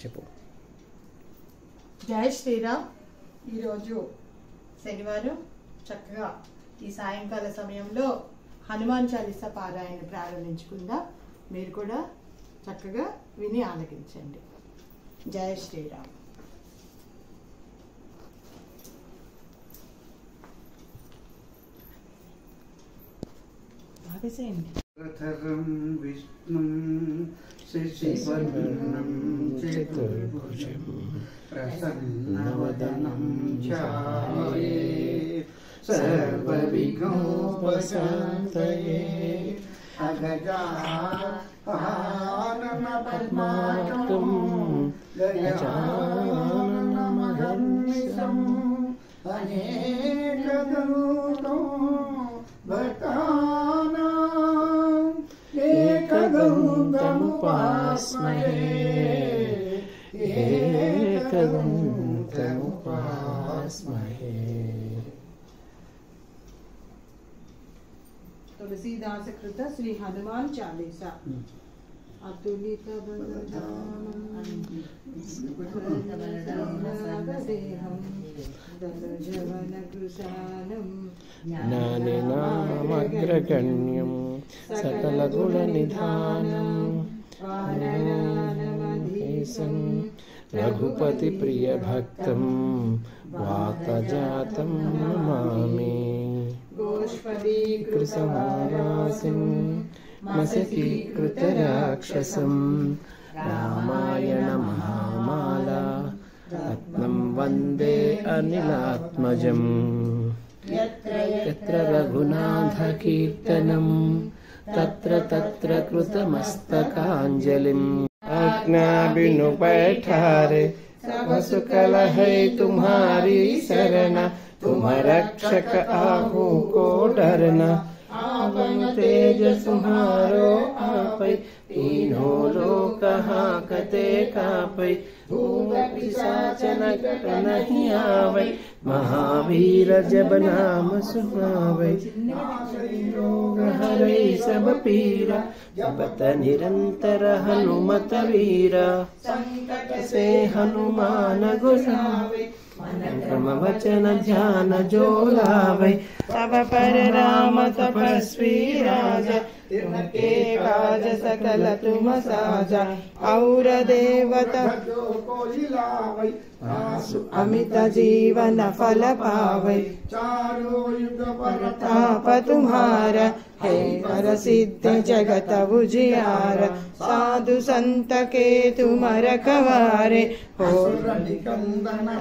చెప్పు. జై శ్రీరామ్. ఈరోజు శనివారం చక్కగా ఈ సాయంకాల సమయంలో హనుమాన్ చాలీసా పారాయణ ప్రారంభించుకుందాం. మీరు కూడా చక్కగా విని ఆలకించండి. జై శ్రీరామ్. రథరం విష్ణుం శశివర్ణం చతుర్భుజం ప్రసన్నవదనం ఛాయేత్ సర్వవిఘ్నోపశాంతయే అగజానన పద్మార్కం గజాననమహర్నిశం అనేకదంతో భక్తానాం ఏకదంతముపాస్మహే ఏకదంతముపాస్మహే. तुलसीदास कृत श्री हनुमान चालीसा. अतुलित बलधामं दलजवन कृशानं ज्ञानिनामग्रगण्यं सकलगुणनिधानं वानरानवधीशं रघुपतिप्रियभक्तं वातजातं नमामि. गोष्पदीकृतवारासिं मसकीकृतराक्षसं रामायण महामाला रत्नं वन्दे अनिलात्मजम्. यत्र रघुनाथकीर्तनं तत्र तत्र कृतमस्तकाञ्जलिम्. आज्ञा बिनु बैठारे सब सुख लहै तुम्हारी शरण, तुम रक्षक आहू को डरना. आवन तेज तुम्हारो आपै, तीनों लोक हांकते कापै. भूत पिशाच नगर नहीं आवै, महावीर जब नाम सुनावै. रोग हरै सब पीरा, जपत निरंतर हनुमत वीरा. संकट से हनुमान गुसावै, क्रम वचन ध्यान जो लावै. तब पर राम तपस्वी राजा, तिनके काज सकल तुम साजा. और देवता जो कोई लावै, आसु अमित जीवन फल पावै. चारों युग परताप तुम्हारा, है प्रसिद्ध जगत उजियारा. साधु संत के तुम रखवारे, हो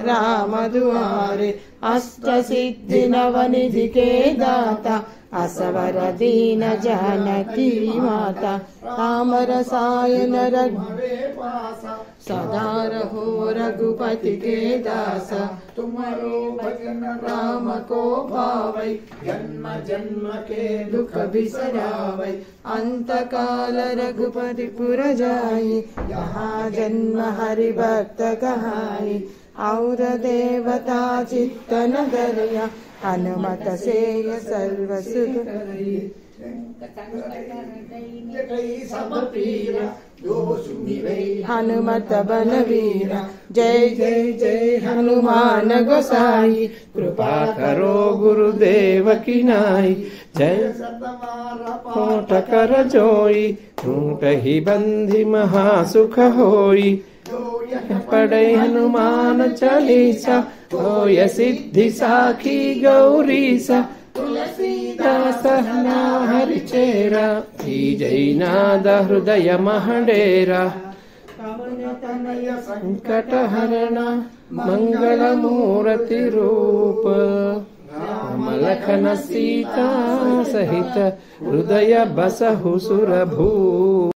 राम दुआरे. अष्ट सिद्धि नवनिधि के दाता, असवर दीन जानकी माता. राम रसायन रघुरे पासा, सदा रहो रघुपति के दासा. तुम्हारो भजन राम को भावै, जन्म जन्म के दुख बिसरावै. अंत काल रघुपति पुर जाई, यहाँ जन्म हरि भक्त कहाई. और देवता चित्त नगरिया, हनुमत से सर्व सुख करई. हनुमत बलवीरा, जय जय जय हनुमान गोसाई. कृपा करो गुरुदेव की नाई. जय कोट कर जोई, टूट ही बंधी महासुख होई. पढ़े हनुमान चालीसा, होय सिद्धि साखी गौरीसा. तुलसीदास हरि चेरा, जय नाद हृदय महडेरा. संकट हरण मंगल मूर्ति रूप, राम लखन सीता सहित हृदय बसहु सुरभूप.